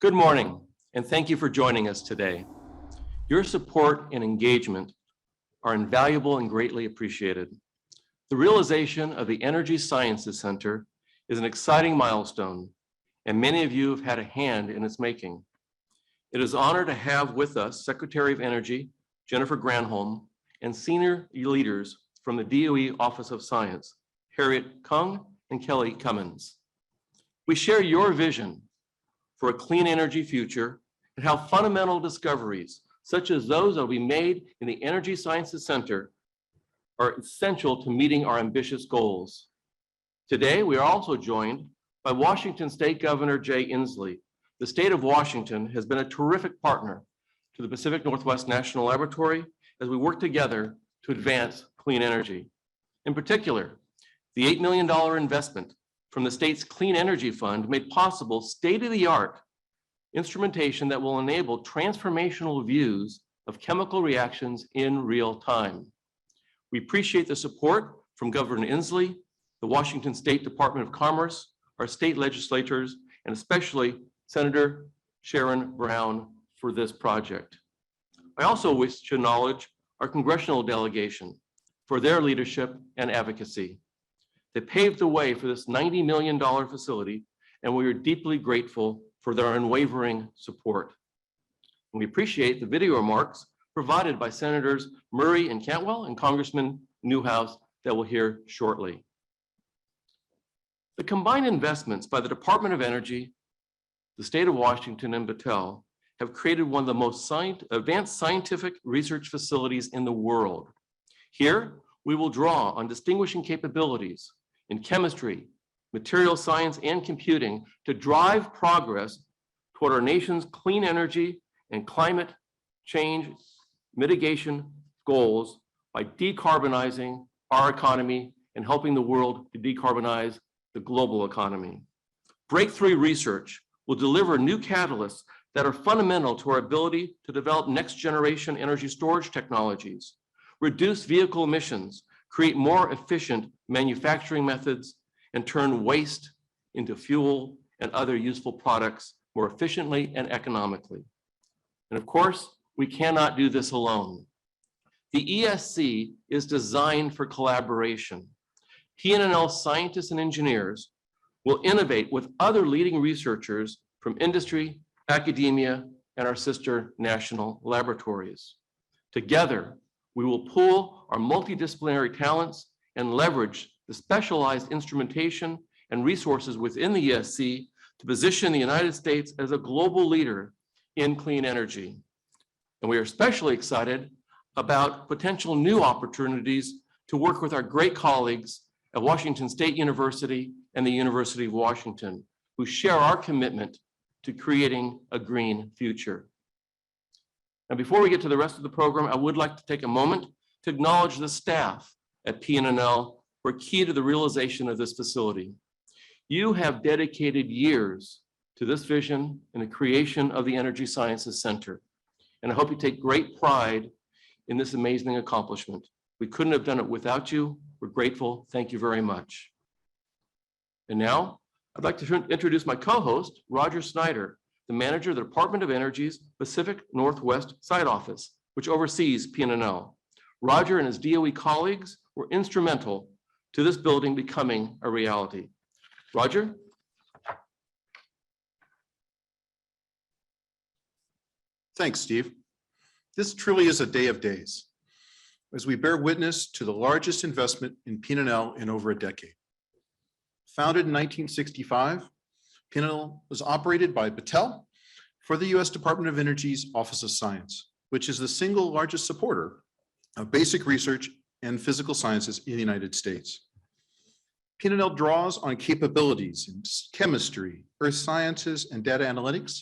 Good morning, and thank you for joining us today. Your support and engagement are invaluable and greatly appreciated. The realization of the Energy Sciences Center is an exciting milestone, and many of you have had a hand in its making. It is an honor to have with us Secretary of Energy Jennifer Granholm and senior leaders from the DOE Office of Science, Harriet and Kelly Cummins. We share your vision for a clean energy future and how fundamental discoveries, such as those that will be made in the Energy Sciences Center, are essential to meeting our ambitious goals. Today, we are also joined by Washington State Governor Jay Inslee. The state of Washington has been a terrific partner to the Pacific Northwest National Laboratory as we work together to advance clean energy. In particular, the $8 million investment from the state's Clean Energy Fund made possible state-of-the-art instrumentation that will enable transformational views of chemical reactions in real time. We appreciate the support from Governor Inslee, the Washington State Department of Commerce, our state legislators, and especially Senator Sherrod Brown for this project. I also wish to acknowledge our congressional delegation for their leadership and advocacy. They paved the way for this $90 million facility, and we are deeply grateful for their unwavering support. And we appreciate the video remarks provided by Senators Murray and Cantwell and Congressman Newhouse that we'll hear shortly. The combined investments by the Department of Energy, the state of Washington, and Battelle have created one of the most advanced scientific research facilities in the world. Here, we will draw on distinguishing capabilities in chemistry, material science, and computing to drive progress toward our nation's clean energy and climate change mitigation goals by decarbonizing our economy and helping the world to decarbonize the global economy. Breakthrough research will deliver new catalysts that are fundamental to our ability to develop next generation energy storage technologies, reduce vehicle emissions, create more efficient manufacturing methods, and turn waste into fuel and other useful products more efficiently and economically. And of course, we cannot do this alone. The ESC is designed for collaboration. PNNL scientists and engineers will innovate with other leading researchers from industry, academia, and our sister national laboratories. Together, we will pool our multidisciplinary talents and leverage the specialized instrumentation and resources within the ESC to position the United States as a global leader in clean energy. And we are especially excited about potential new opportunities to work with our great colleagues at Washington State University and the University of Washington, who share our commitment to creating a green future. Now, before we get to the rest of the program, I would like to take a moment to acknowledge the staff at PNNL who are key to the realization of this facility. You have dedicated years to this vision and the creation of the Energy Sciences Center, and I hope you take great pride in this amazing accomplishment. We couldn't have done it without you. We're grateful. Thank you very much. And now, I'd like to introduce my co-host, Roger Snyder, the manager of the Department of Energy's Pacific Northwest Site Office, which oversees PNNL. Roger and his DOE colleagues were instrumental to this building becoming a reality. Roger? Thanks, Steve. This truly is a day of days, as we bear witness to the largest investment in PNNL in over a decade. Founded in 1965, PNNL was operated by Battelle for the U.S. Department of Energy's Office of Science, which is the single largest supporter of basic research and physical sciences in the United States. PNNL draws on capabilities in chemistry, earth sciences, and data analytics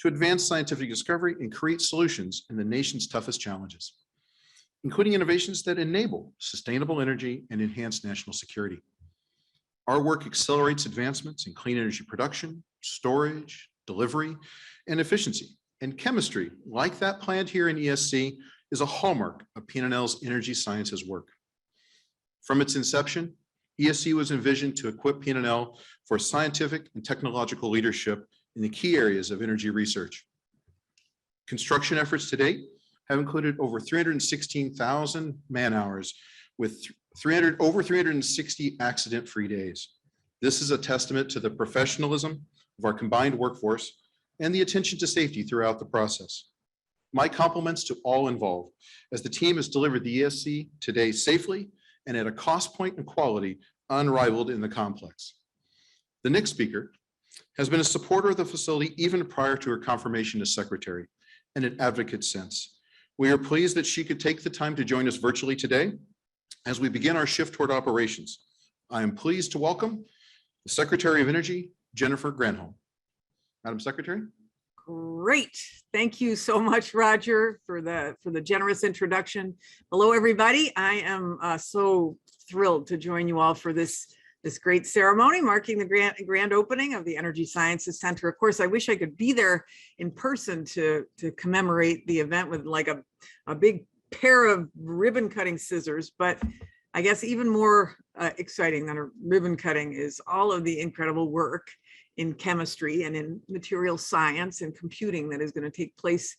to advance scientific discovery and create solutions in the nation's toughest challenges, including innovations that enable sustainable energy and enhance national security. Our work accelerates advancements in clean energy production, storage, delivery, and efficiency. And chemistry, like that planned here in ESC, is a hallmark of PNNL's energy sciences work. From its inception, ESC was envisioned to equip PNNL for scientific and technological leadership in the key areas of energy research. Construction efforts to date have included over 316,000 man-hours with over 360 accident-free days. This is a testament to the professionalism of our combined workforce and the attention to safety throughout the process. My compliments to all involved, as the team has delivered the ESC today safely and at a cost point and quality unrivaled in the complex. The next speaker has been a supporter of the facility even prior to her confirmation as secretary, and an advocate since. We are pleased that she could take the time to join us virtually today as we begin our shift toward operations. I am pleased to welcome the Secretary of Energy, Jennifer Granholm. Madam Secretary. Great. Thank you so much, Roger, for the generous introduction. Hello, everybody. I am so thrilled to join you all for this great ceremony marking the grand opening of the Energy Sciences Center. Of course, I wish I could be there in person to commemorate the event with like a big pair of ribbon cutting scissors, but I guess even more exciting than a ribbon cutting is all of the incredible work in chemistry and in material science and computing that is going to take place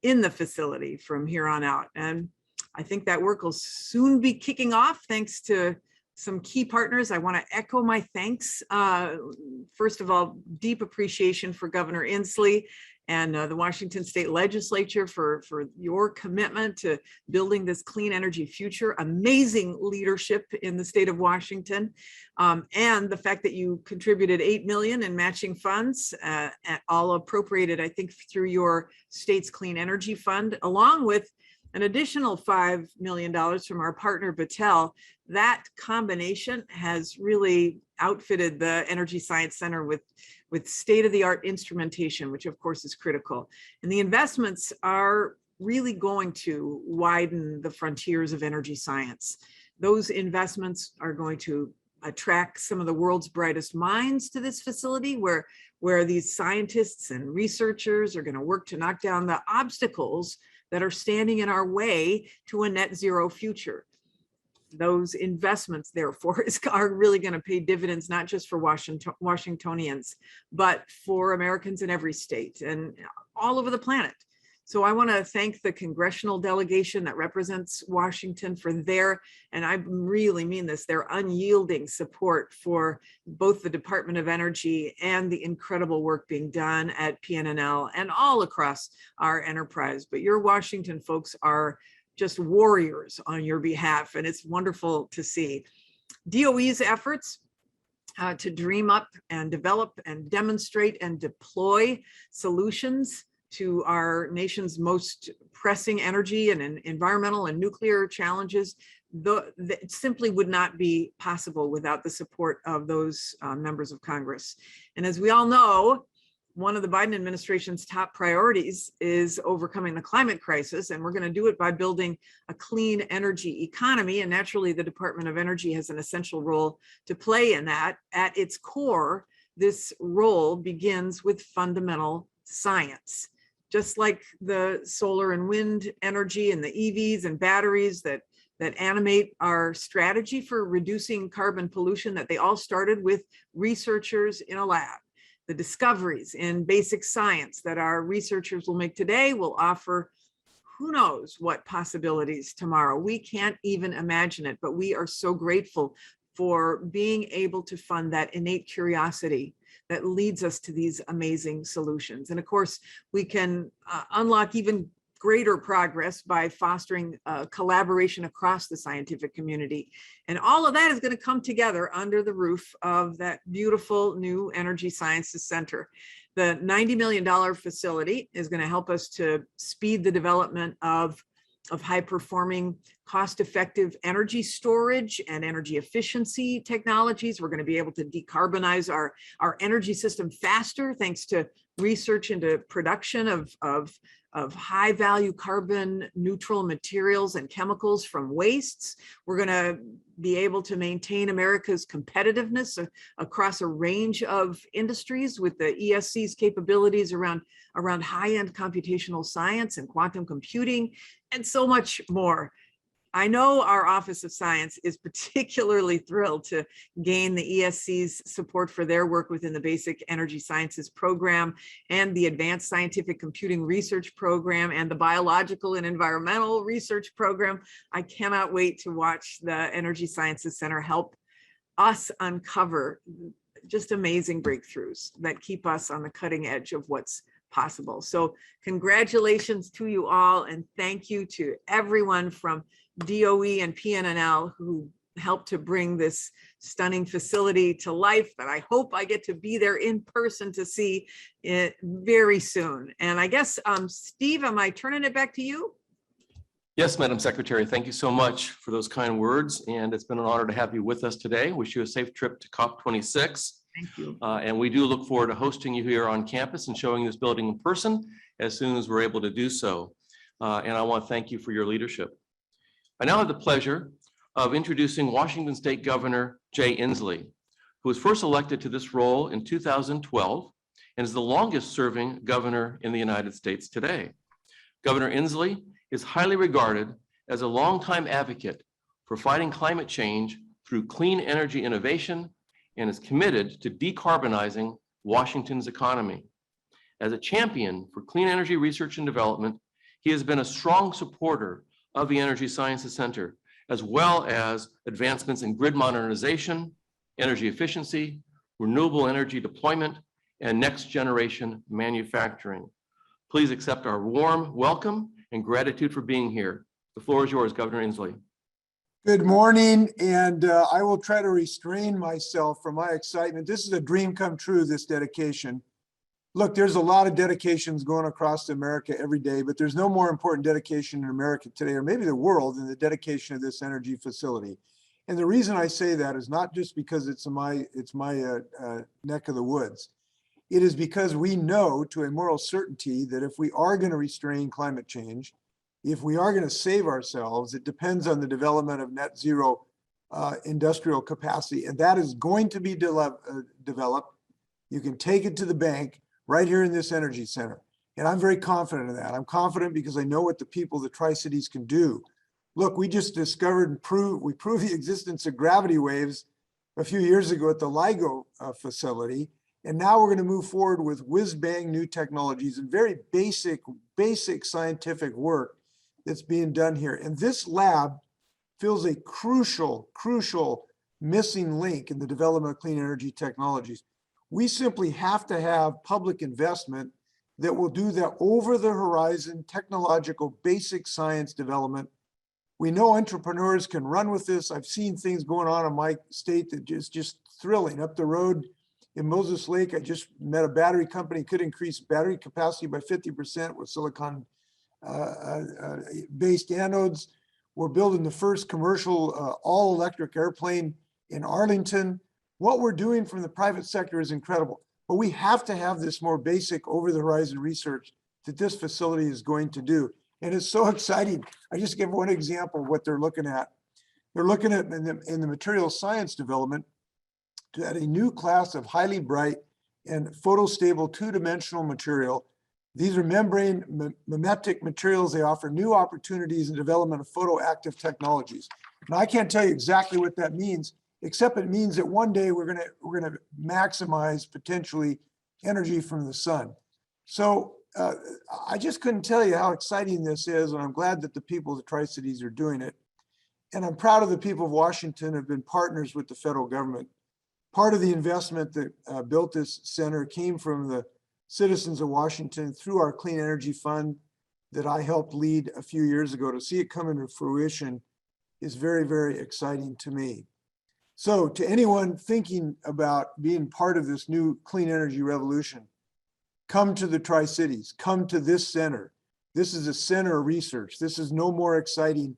in the facility from here on out. And I think that work will soon be kicking off thanks to some key partners. I want to echo my thanks. First of all, deep appreciation for Governor Inslee and the Washington State Legislature for your commitment to building this clean energy future, amazing leadership in the state of Washington, and the fact that you contributed $8 million in matching funds, all appropriated, I think, through your state's Clean Energy Fund, along with an additional $5 million from our partner Battelle. That combination has really outfitted the Energy Science Center with state-of-the-art instrumentation, which of course is critical. And the investments are really going to widen the frontiers of energy science. Those investments are going to attract some of the world's brightest minds to this facility where these scientists and researchers are going to work to knock down the obstacles that are standing in our way to a net zero future. Those investments, therefore, are really going to pay dividends, not just for Washingtonians, but for Americans in every state and all over the planet. So I want to thank the congressional delegation that represents Washington for their, and I really mean this, their unyielding support for both the Department of Energy and the incredible work being done at PNNL and all across our enterprise. But your Washington folks are just warriors on your behalf, and it's wonderful to see. DOE's efforts to dream up and develop and demonstrate and deploy solutions to our nation's most pressing energy and environmental and nuclear challenges, that simply would not be possible without the support of those members of Congress. And as we all know, one of the Biden administration's top priorities is overcoming the climate crisis, and we're going to do it by building a clean energy economy. And naturally, the Department of Energy has an essential role to play in that. At its core, this role begins with fundamental science. Just like the solar and wind energy and the EVs and batteries that animate our strategy for reducing carbon pollution, that they all started with researchers in a lab. The discoveries in basic science that our researchers will make today will offer who knows what possibilities tomorrow. We can't even imagine it, but we are so grateful for being able to fund that innate curiosity that leads us to these amazing solutions. And of course, we can unlock even greater progress by fostering collaboration across the scientific community. And all of that is going to come together under the roof of that beautiful new Energy Sciences Center. The $90 million facility is going to help us to speed the development of high-performing, cost-effective energy storage and energy efficiency technologies. We're going to be able to decarbonize our energy system faster thanks to research into production of high-value carbon-neutral materials and chemicals from wastes. We're going to be able to maintain America's competitiveness across a range of industries with the ESC's capabilities around high-end computational science and quantum computing, and so much more. I know our Office of Science is particularly thrilled to gain the ESC's support for their work within the Basic Energy Sciences Program and the Advanced Scientific Computing Research Program and the Biological and Environmental Research Program. I cannot wait to watch the Energy Sciences Center help us uncover just amazing breakthroughs that keep us on the cutting edge of what's possible. So congratulations to you all, and thank you to everyone from DOE and PNNL who helped to bring this stunning facility to life. But I hope I get to be there in person to see it very soon. And I guess, Steve, am I turning it back to you? Yes, Madam Secretary, thank you so much for those kind words. And it's been an honor to have you with us today. Wish you a safe trip to COP26. Thank you. And we do look forward to hosting you here on campus and showing this building in person as soon as we're able to do so. And I want to thank you for your leadership. I now have the pleasure of introducing Washington State Governor Jay Inslee, who was first elected to this role in 2012 and is the longest serving governor in the United States today. Governor Inslee is highly regarded as a longtime advocate for fighting climate change through clean energy innovation and is committed to decarbonizing Washington's economy. As a champion for clean energy research and development, he has been a strong supporter of the Energy Sciences Center, as well as advancements in grid modernization, energy efficiency, renewable energy deployment, and next generation manufacturing. Please accept our warm welcome and gratitude for being here. The floor is yours, Governor Inslee. Good morning, and I will try to restrain myself from my excitement. This is a dream come true, this dedication. Look, there's a lot of dedications going across America every day, but there's no more important dedication in America today, or maybe the world, than the dedication of this energy facility. And the reason I say that is not just because it's my neck of the woods. It is because we know to a moral certainty that if we are going to restrain climate change, if we are going to save ourselves, it depends on the development of net zero industrial capacity. And that is going to be developed. You can take it to the bank right here in this energy center. And I'm very confident of that. I'm confident because I know what the people of the Tri-Cities can do. Look, we just discovered and proved the existence of gravity waves a few years ago at the LIGO facility. And now we're going to move forward with whiz-bang new technologies and very basic scientific work that's being done here. And this lab fills a crucial missing link in the development of clean energy technologies. We simply have to have public investment that will do that over the horizon technological basic science development. We know entrepreneurs can run with this. I've seen things going on in my state that is just thrilling. Up the road in Moses Lake, I just met a battery company, could increase battery capacity by 50% with silicon based anodes. We're building the first commercial all electric airplane in Arlington. What we're doing from the private sector is incredible, but we have to have this more basic over the horizon research that this facility is going to do. And it's so exciting. I just give one example of what they're looking at. They're looking at in the material science development to add a new class of highly bright and photostable two-dimensional material. These are membrane mimetic materials. They offer new opportunities in development of photoactive technologies. Now, I can't tell you exactly what that means, except it means that one day we're gonna maximize potentially energy from the sun. So I just couldn't tell you how exciting this is, and I'm glad that the people of the Tri-Cities are doing it. And I'm proud of the people of Washington have been partners with the federal government. Part of the investment that built this center came from the citizens of Washington through our Clean Energy Fund that I helped lead a few years ago. To see it come into fruition is very, very exciting to me. So to anyone thinking about being part of this new clean energy revolution, come to the Tri-Cities, come to this center. This is a center of research. This is no more exciting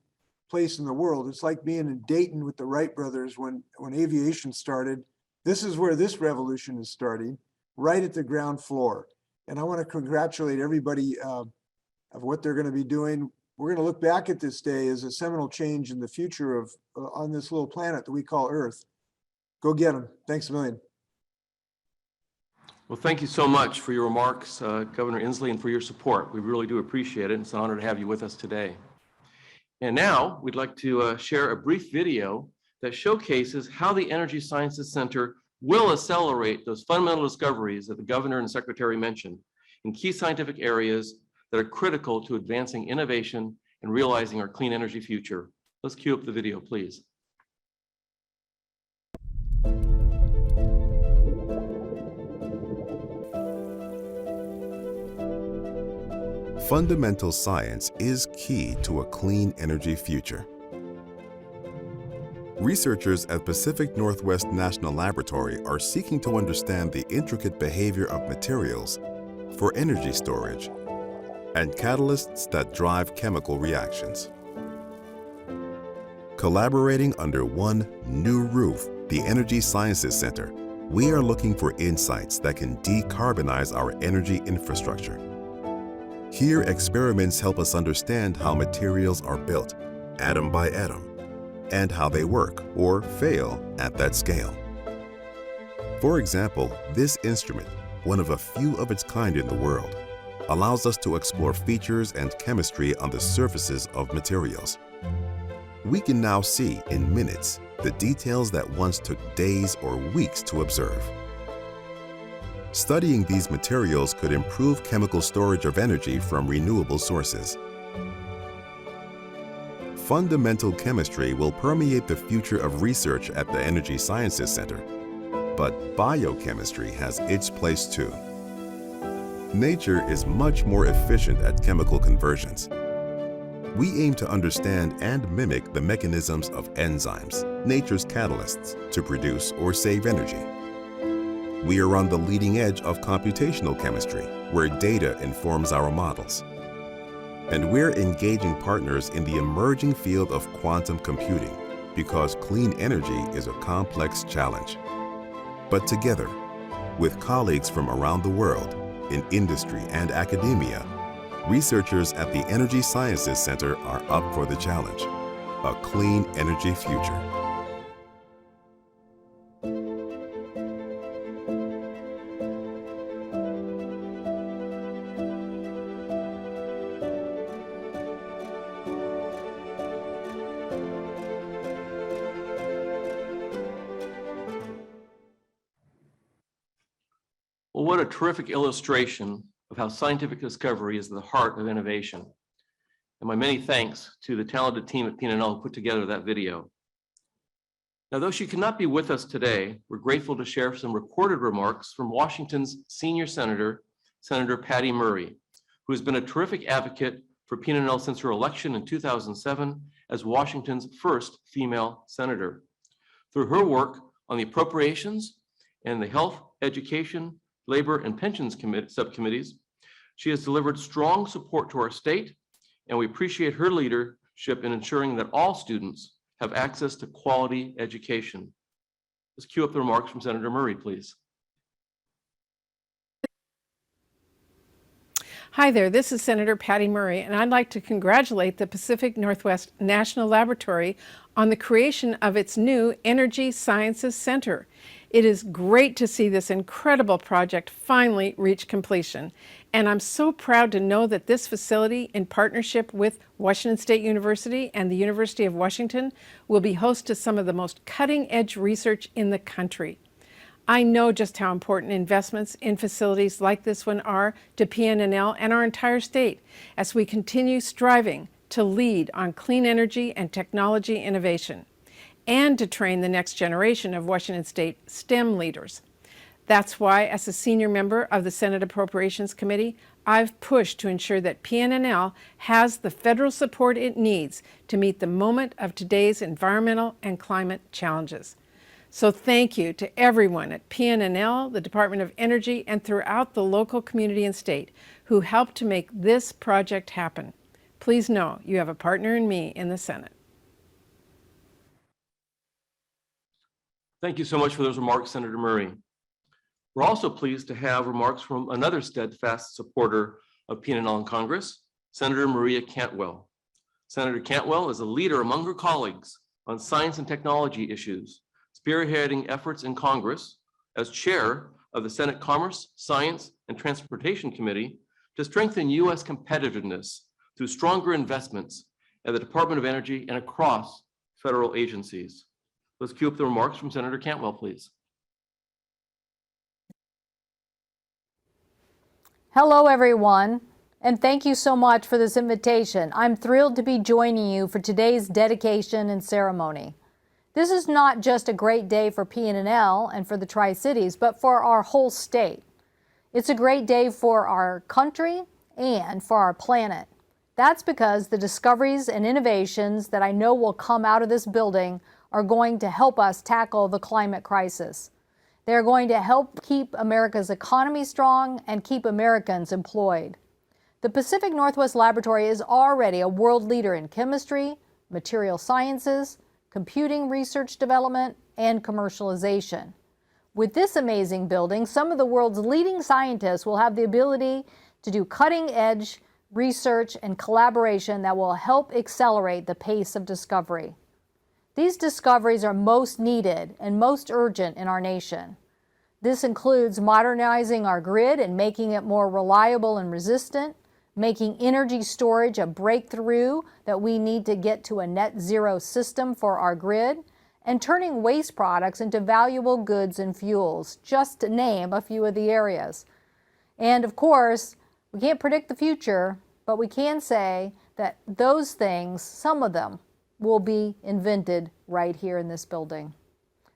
place in the world. It's like being in Dayton with the Wright brothers when aviation started. This is where this revolution is starting, right at the ground floor. And I want to congratulate everybody of what they're going to be doing. We're going to look back at this day as a seminal change in the future of on this little planet that we call Earth. Go get them. Thanks a million. Well, thank you so much for your remarks, Governor Inslee, and for your support. We really do appreciate it. It's an honor to have you with us today. And now we'd like to share a brief video that showcases how the Energy Sciences Center will accelerate those fundamental discoveries that the governor and secretary mentioned in key scientific areas that are critical to advancing innovation and realizing our clean energy future. Let's cue up the video, please. Fundamental science is key to a clean energy future. Researchers at Pacific Northwest National Laboratory are seeking to understand the intricate behavior of materials for energy storage and catalysts that drive chemical reactions. Collaborating under one new roof, the Energy Sciences Center, we are looking for insights that can decarbonize our energy infrastructure. Here, experiments help us understand how materials are built, atom by atom, and how they work or fail at that scale. For example, this instrument, one of a few of its kind in the world, allows us to explore features and chemistry on the surfaces of materials. We can now see in minutes the details that once took days or weeks to observe. Studying these materials could improve chemical storage of energy from renewable sources. Fundamental chemistry will permeate the future of research at the Energy Sciences Center, but biochemistry has its place too. Nature is much more efficient at chemical conversions. We aim to understand and mimic the mechanisms of enzymes, nature's catalysts, to produce or save energy. We are on the leading edge of computational chemistry, where data informs our models. And we're engaging partners in the emerging field of quantum computing because clean energy is a complex challenge. But together, with colleagues from around the world, in industry and academia, researchers at the Energy Sciences Center are up for the challenge, a clean energy future. Well, what a terrific illustration of how scientific discovery is the heart of innovation. And my many thanks to the talented team at PNNL who put together that video. Now, though she cannot be with us today, we're grateful to share some recorded remarks from Washington's senior senator, Senator Patty Murray, who has been a terrific advocate for PNNL since her election in 2007 as Washington's first female senator. Through her work on the appropriations and the health, education, labor, and pensions subcommittees, she has delivered strong support to our state, and we appreciate her leadership in ensuring that all students have access to quality education. Let's cue up the remarks from Senator Murray, please. Hi there, this is Senator Patty Murray, and I'd like to congratulate the Pacific Northwest National Laboratory on the creation of its new Energy Sciences Center. It is great to see this incredible project finally reach completion, and I'm so proud to know that this facility, in partnership with Washington State University and the University of Washington, will be host to some of the most cutting-edge research in the country. I know just how important investments in facilities like this one are to PNNL and our entire state as we continue striving to lead on clean energy and technology innovation, and to train the next generation of Washington State STEM leaders. That's why, as a senior member of the Senate Appropriations Committee, I've pushed to ensure that PNNL has the federal support it needs to meet the moment of today's environmental and climate challenges. So thank you to everyone at PNNL, the Department of Energy, and throughout the local community and state who helped to make this project happen. Please know you have a partner in me in the Senate. Thank you so much for those remarks, Senator Murray. We're also pleased to have remarks from another steadfast supporter of PNNL in Congress, Senator Maria Cantwell. Senator Cantwell is a leader among her colleagues on science and technology issues, spearheading efforts in Congress as chair of the Senate Commerce, Science, and Transportation Committee to strengthen U.S. competitiveness through stronger investments at the Department of Energy and across federal agencies. Let's cue up the remarks from Senator Cantwell, please. Hello, everyone, and thank you so much for this invitation. I'm thrilled to be joining you for today's dedication and ceremony. This is not just a great day for PNNL and for the Tri-Cities, but for our whole state. It's a great day for our country and for our planet. That's because the discoveries and innovations that I know will come out of this building are going to help us tackle the climate crisis. They're going to help keep America's economy strong and keep Americans employed. The Pacific Northwest Laboratory is already a world leader in chemistry, material sciences, computing research development, and commercialization. With this amazing building, some of the world's leading scientists will have the ability to do cutting-edge research and collaboration that will help accelerate the pace of discovery. These discoveries are most needed and most urgent in our nation. This includes modernizing our grid and making it more reliable and resistant, making energy storage a breakthrough that we need to get to a net zero system for our grid, and turning waste products into valuable goods and fuels, just to name a few of the areas. And of course, we can't predict the future, but we can say that those things, some of them, will be invented right here in this building.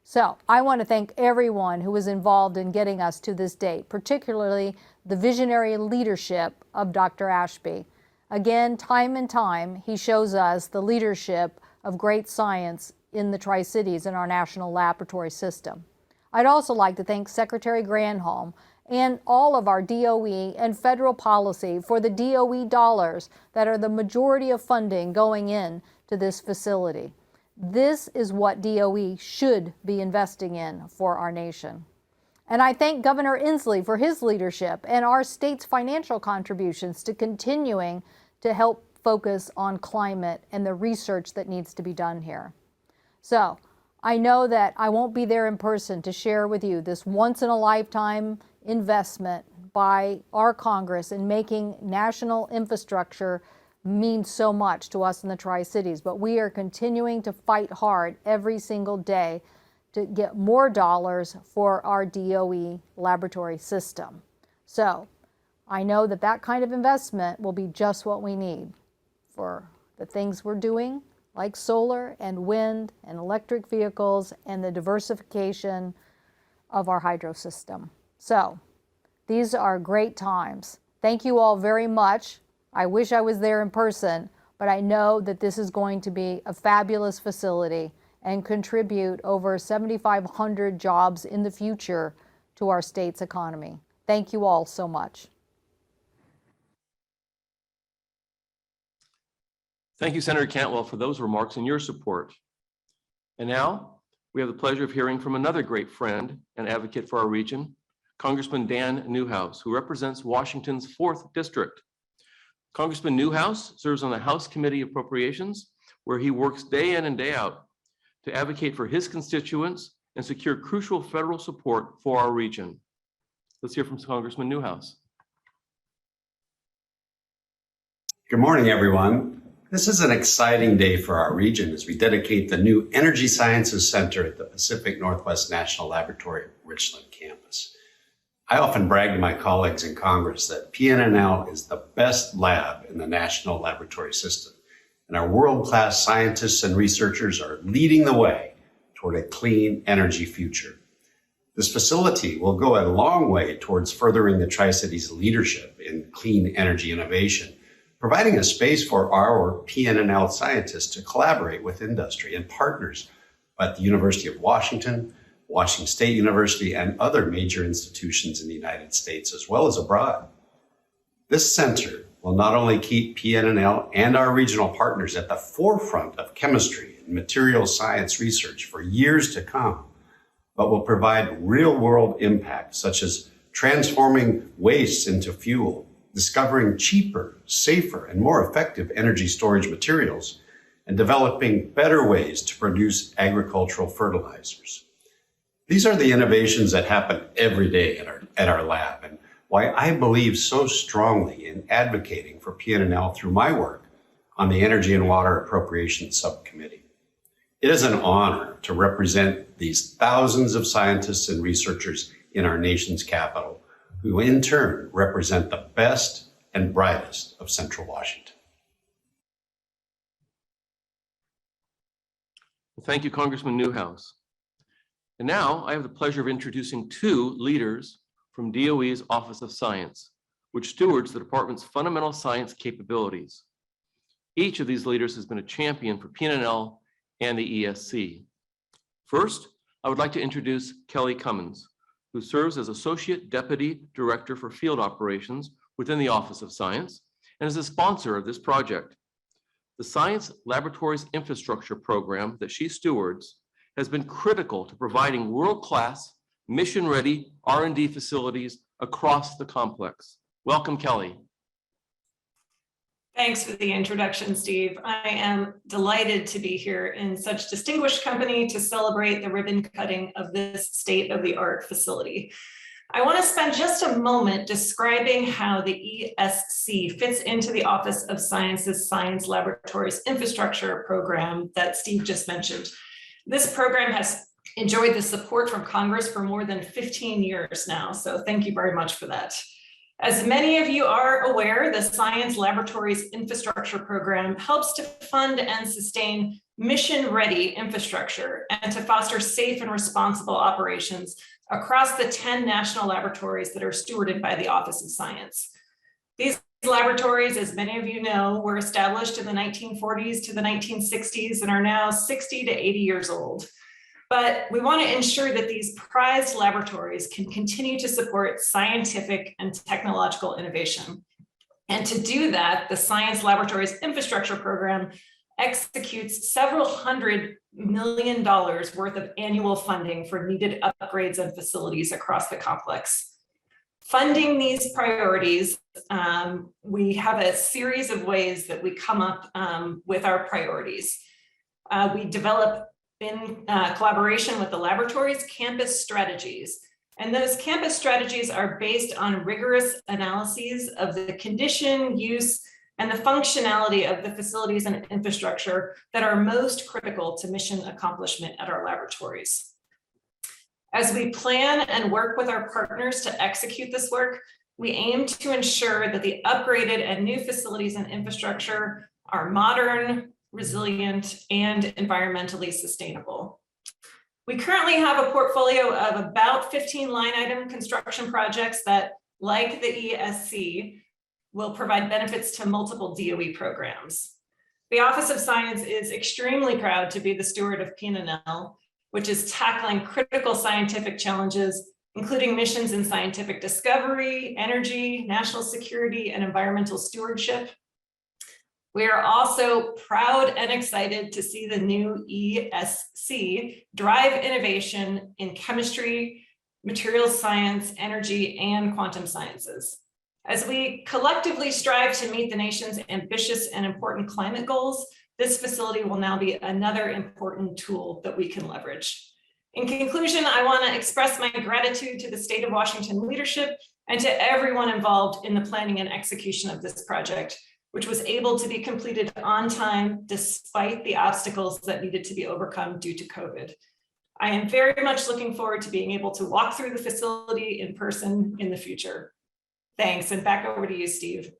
So I want to thank everyone who was involved in getting us to this date, particularly the visionary leadership of Dr. Ashby. Again, time and time, he shows us the leadership of great science in the Tri-Cities in our national laboratory system. I'd also like to thank Secretary Granholm and all of our DOE and federal policy for the DOE dollars that are the majority of funding going in to this facility. This is what DOE should be investing in for our nation. And I thank Governor Inslee for his leadership and our state's financial contributions to continuing to help focus on climate and the research that needs to be done here. So I know that I won't be there in person to share with you this once-in-a-lifetime investment by our Congress in making national infrastructure means so much to us in the Tri-Cities, but we are continuing to fight hard every single day to get more dollars for our DOE laboratory system. So I know that that kind of investment will be just what we need for the things we're doing, like solar and wind and electric vehicles and the diversification of our hydro system. So these are great times. Thank you all very much. I wish I was there in person, but I know that this is going to be a fabulous facility and contribute over 7,500 jobs in the future to our state's economy. Thank you all so much. Thank you, Senator Cantwell, for those remarks and your support. And now we have the pleasure of hearing from another great friend and advocate for our region, Congressman Dan Newhouse, who represents Washington's 4th District. Congressman Newhouse serves on the House Committee of Appropriations, where he works day in and day out to advocate for his constituents and secure crucial federal support for our region. Let's hear from Congressman Newhouse. Good morning, everyone. This is an exciting day for our region as we dedicate the new Energy Sciences Center at the Pacific Northwest National Laboratory Richland campus. I often brag to my colleagues in Congress that PNNL is the best lab in the national laboratory system, and our world-class scientists and researchers are leading the way toward a clean energy future. This facility will go a long way towards furthering the Tri-Cities leadership in clean energy innovation, providing a space for our PNNL scientists to collaborate with industry and partners at the University of Washington, Washington State University, and other major institutions in the United States, as well as abroad. This center will not only keep PNNL and our regional partners at the forefront of chemistry and material science research for years to come, but will provide real-world impact, such as transforming waste into fuel, discovering cheaper, safer, and more effective energy storage materials, and developing better ways to produce agricultural fertilizers. These are the innovations that happen every day at our lab, and why I believe so strongly in advocating for PNNL through my work on the Energy and Water Appropriations Subcommittee. It is an honor to represent these thousands of scientists and researchers in our nation's capital, who in turn represent the best and brightest of Central Washington. Thank you, Congressman Newhouse. And now I have the pleasure of introducing two leaders from DOE's Office of Science, which stewards the department's fundamental science capabilities. Each of these leaders has been a champion for PNNL and the ESC. First, I would like to introduce Kelly Cummins, who serves as Associate Deputy Director for Field Operations within the Office of Science and is a sponsor of this project. The Science Laboratories Infrastructure Program that she stewards has been critical to providing world-class, mission-ready R&D facilities across the complex. Welcome, Kelly. Thanks for the introduction, Steve. I am delighted to be here in such distinguished company to celebrate the ribbon cutting of this state-of-the-art facility. I want to spend just a moment describing how the ESC fits into the Office of Science's Science Laboratories Infrastructure Program that Steve just mentioned. This program has enjoyed the support from Congress for more than 15 years now, so thank you very much for that. As many of you are aware, the Science Laboratories Infrastructure Program helps to fund and sustain mission-ready infrastructure and to foster safe and responsible operations across the 10 national laboratories that are stewarded by the Office of Science. These laboratories, as many of you know, were established in the 1940s to the 1960s and are now 60 to 80 years old. But we want to ensure that these prized laboratories can continue to support scientific and technological innovation. And to do that, the Science Laboratories Infrastructure Program executes several $100 million worth of annual funding for needed upgrades and facilities across the complex. Funding these priorities, we have a series of ways that we come up with our priorities. We develop in collaboration with the laboratories, campus strategies. And those campus strategies are based on rigorous analyses of the condition, use, and the functionality of the facilities and infrastructure that are most critical to mission accomplishment at our laboratories. As we plan and work with our partners to execute this work, we aim to ensure that the upgraded and new facilities and infrastructure are modern, resilient, and environmentally sustainable. We currently have a portfolio of about 15 line item construction projects that, like the ESC, will provide benefits to multiple DOE programs. The Office of Science is extremely proud to be the steward of PNNL, which is tackling critical scientific challenges, including missions in scientific discovery, energy, national security, and environmental stewardship. We are also proud and excited to see the new ESC drive innovation in chemistry, materials science, energy, and quantum sciences. As we collectively strive to meet the nation's ambitious and important climate goals, this facility will now be another important tool that we can leverage. In conclusion, I want to express my gratitude to the state of Washington leadership and to everyone involved in the planning and execution of this project, which was able to be completed on time despite the obstacles that needed to be overcome due to COVID. I am very much looking forward to being able to walk through the facility in person in the future. Thanks, and back over to you, Steve.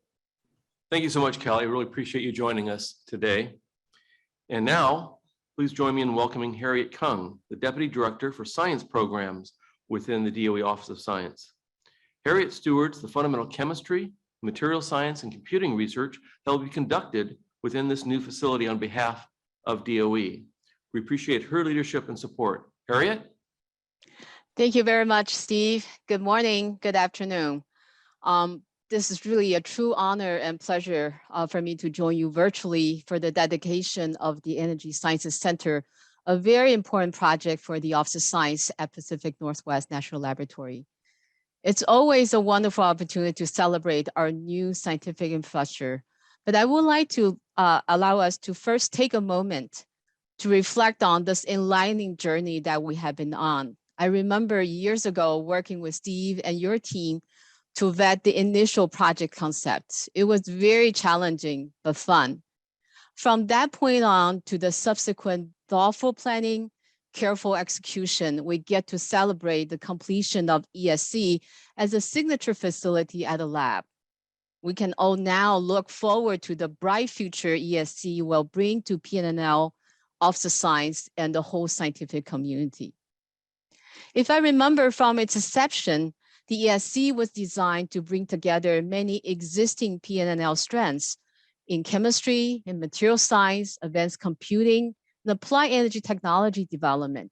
Thank you so much, Kelly. I really appreciate you joining us today. And now, please join me in welcoming Harriet Kung, the Deputy Director for Science Programs within the DOE Office of Science. Harriet stewards the fundamental chemistry, material science, and computing research that will be conducted within this new facility on behalf of DOE. We appreciate her leadership and support. Harriet? Thank you very much, Steve. Good morning, good afternoon. This is really a true honor and pleasure for me to join you virtually for the dedication of the Energy Sciences Center, a very important project for the Office of Science at Pacific Northwest National Laboratory. It's always a wonderful opportunity to celebrate our new scientific infrastructure, but I would like to allow us to first take a moment to reflect on this enlightening journey that we have been on. I remember years ago working with Steve and your team to vet the initial project concepts. It was very challenging, but fun. From that point on to the subsequent thoughtful planning, careful execution, we get to celebrate the completion of ESC as a signature facility at a lab. We can all now look forward to the bright future ESC will bring to PNNL, Office of Science, and the whole scientific community. If I remember from its inception, the ESC was designed to bring together many existing PNNL strengths in chemistry, in material science, advanced computing, and applied energy technology development.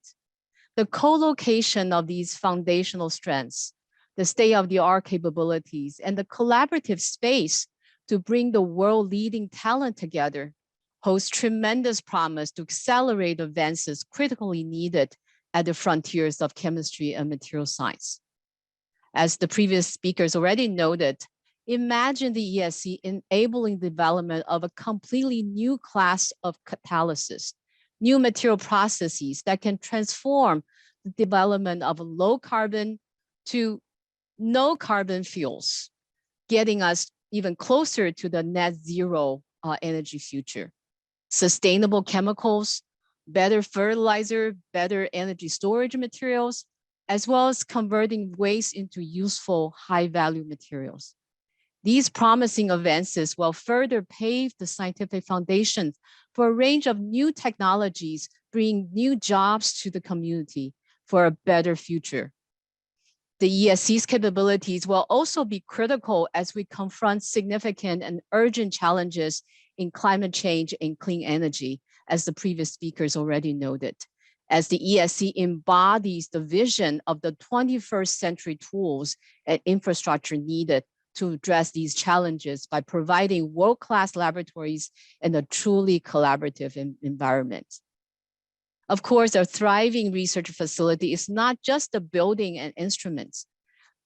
The co-location of these foundational strengths, the state-of-the-art capabilities, and the collaborative space to bring the world-leading talent together holds tremendous promise to accelerate advances critically needed at the frontiers of chemistry and material science. As the previous speakers already noted, imagine the ESC enabling development of a completely new class of catalysis, new material processes that can transform the development of low carbon to no carbon fuels, getting us even closer to the net zero energy future. Sustainable chemicals, better fertilizer, better energy storage materials, as well as converting waste into useful high-value materials. These promising advances will further pave the scientific foundation for a range of new technologies, bringing new jobs to the community for a better future. The ESC's capabilities will also be critical as we confront significant and urgent challenges in climate change and clean energy, as the previous speakers already noted, as the ESC embodies the vision of the 21st century tools and infrastructure needed to address these challenges by providing world-class laboratories and a truly collaborative environment. Of course, a thriving research facility is not just a building and instruments.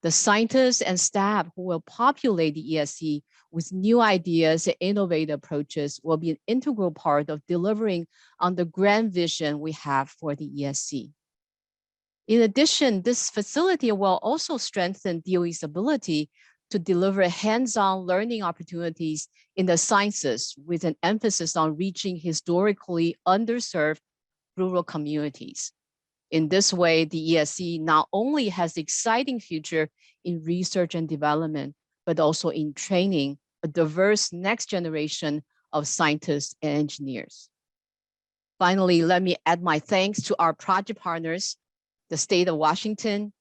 The scientists and staff who will populate the ESC with new ideas and innovative approaches will be an integral part of delivering on the grand vision we have for the ESC. In addition, this facility will also strengthen DOE's ability to deliver hands-on learning opportunities in the sciences with an emphasis on reaching historically underserved rural communities. In this way, the ESC not only has an exciting future in research and development, but also in training a diverse next generation of scientists and engineers. Finally, let me add my thanks to our project partners, the state of Washington,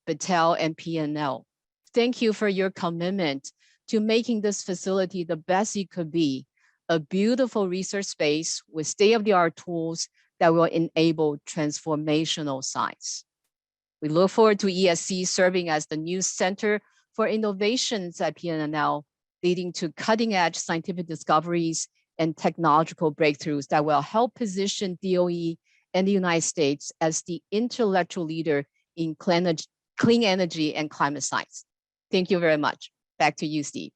Battelle, and PNNL. Thank you for your commitment to making this facility the best it could be, a beautiful research space with state-of-the-art tools that will enable transformational science. We look forward to ESC serving as the new center for innovations at PNNL, leading to cutting-edge scientific discoveries and technological breakthroughs that will help position DOE and the United States as the intellectual leader in clean energy and climate science. Thank you very much. Back to you, Steve.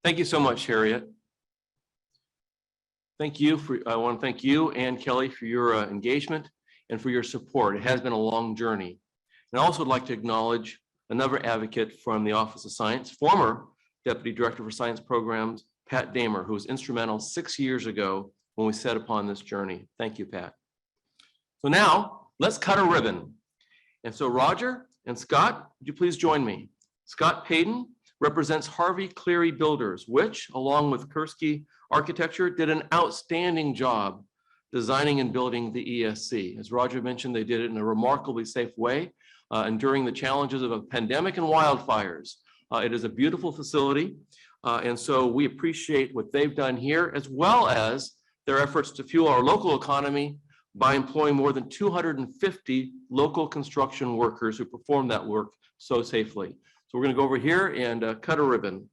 Thank you so much, Harriet. I want to thank you and Kelly for your engagement and for your support. It has been a long journey. And I also would like to acknowledge another advocate from the Office of Science, former Deputy Director for Science Programs, Pat Damer, who was instrumental 6 years ago when we set upon this journey. Thank you, Pat. So now let's cut a ribbon. And so Roger and Scott, would you please join me? Scott Payton represents Harvey Cleary Builders, which, along with Kursky Architecture, did an outstanding job designing and building the ESC. As Roger mentioned, they did it in a remarkably safe way and during the challenges of a pandemic and wildfires. It is a beautiful facility, and so we appreciate what they've done here, as well as their efforts to fuel our local economy by employing more than 250 local construction workers who perform that work so safely. So we're going to go over here and cut a ribbon.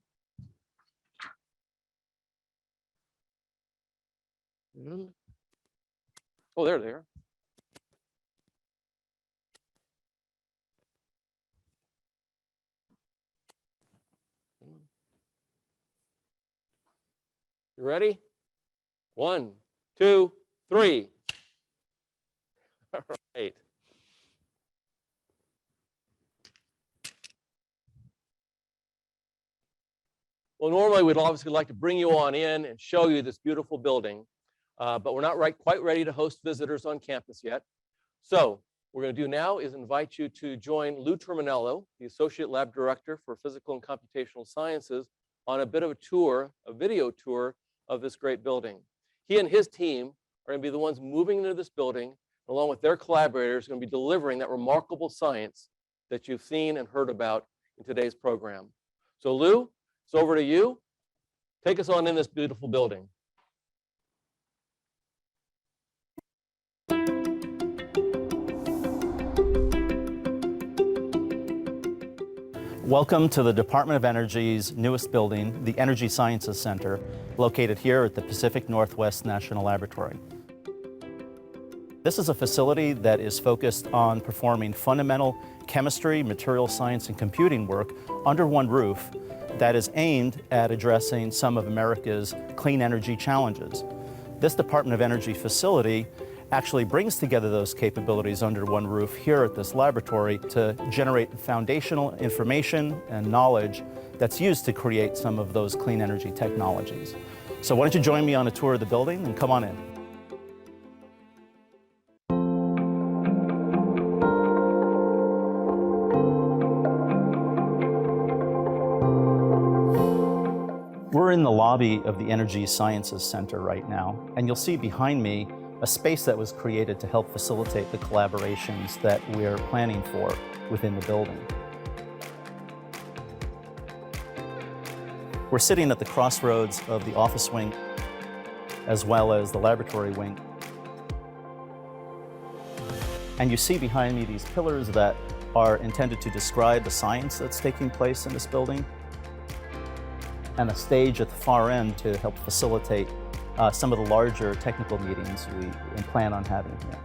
Oh, there they are. You ready? 1, 2, 3. All right. Well, normally we'd obviously like to bring you on in and show you this beautiful building, but we're not quite ready to host visitors on campus yet. So what we're going to do now is invite you to join Lou Terminello, the Associate Lab Director for Physical and Computational Sciences, on a bit of a tour, a video tour of this great building. He and his team are going to be the ones moving into this building, along with their collaborators, going to be delivering that remarkable science that you've seen and heard about in today's program. So Lou, it's over to you. Take us on in this beautiful building. Welcome to the Department of Energy's newest building, the Energy Sciences Center, located here at the Pacific Northwest National Laboratory. This is a facility that is focused on performing fundamental chemistry, material science, and computing work under one roof that is aimed at addressing some of America's clean energy challenges. This Department of Energy facility actually brings together those capabilities under one roof here at this laboratory to generate foundational information and knowledge that's used to create some of those clean energy technologies. So why don't you join me on a tour of the building and come on in. We're in the lobby of the Energy Sciences Center right now, and you'll see behind me a space that was created to help facilitate the collaborations that we're planning for within the building. We're sitting at the crossroads of the office wing as well as the laboratory wing. And you see behind me these pillars that are intended to describe the science that's taking place in this building, and a stage at the far end to help facilitate some of the larger technical meetings we plan on having here.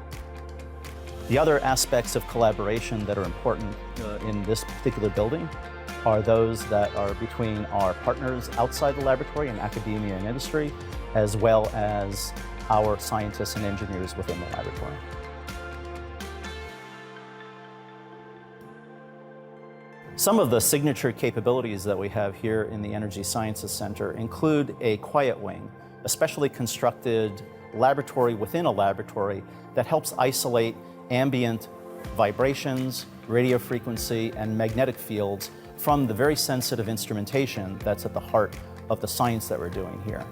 The other aspects of collaboration that are important in this particular building are those that are between our partners outside the laboratory in academia and industry, as well as our scientists and engineers within the laboratory. Some of the signature capabilities that we have here in the Energy Sciences Center include a quiet wing, a specially constructed laboratory within a laboratory that helps isolate ambient vibrations, radio frequency, and magnetic fields from the very sensitive instrumentation that's at the heart of the science that we're doing here.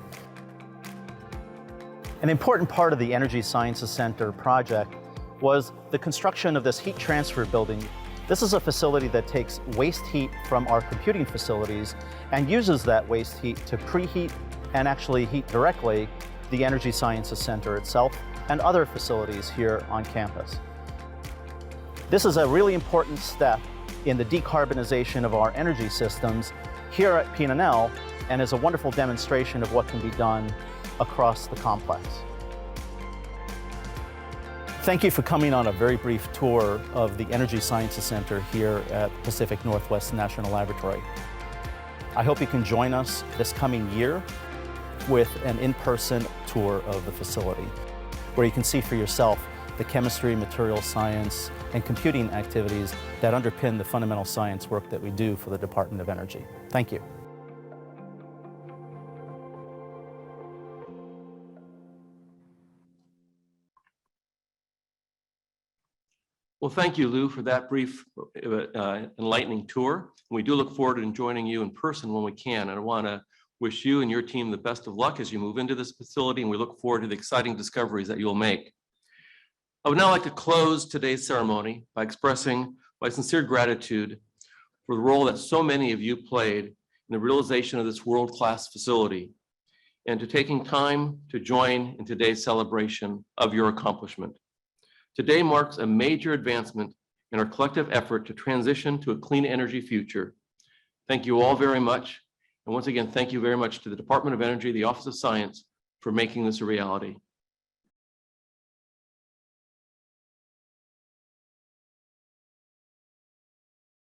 An important part of the Energy Sciences Center project was the construction of this heat transfer building. This is a facility that takes waste heat from our computing facilities and uses that waste heat to preheat and actually heat directly the Energy Sciences Center itself and other facilities here on campus. This is a really important step in the decarbonization of our energy systems here at PNNL, and is a wonderful demonstration of what can be done across the complex. Thank you for coming on a very brief tour of the Energy Sciences Center here at Pacific Northwest National Laboratory. I hope you can join us this coming year with an in-person tour of the facility, where you can see for yourself the chemistry, material science, and computing activities that underpin the fundamental science work that we do for the Department of Energy. Thank you. Well, thank you, Lou, for that brief, enlightening tour. We do look forward to joining you in person when we can. And I want to wish you and your team the best of luck as you move into this facility, and we look forward to the exciting discoveries that you'll make. I would now like to close today's ceremony by expressing my sincere gratitude for the role that so many of you played in the realization of this world-class facility, and to taking time to join in today's celebration of your accomplishment. Today marks a major advancement in our collective effort to transition to a clean energy future. Thank you all very much. And once again, thank you very much to the Department of Energy, the Office of Science, for making this a reality.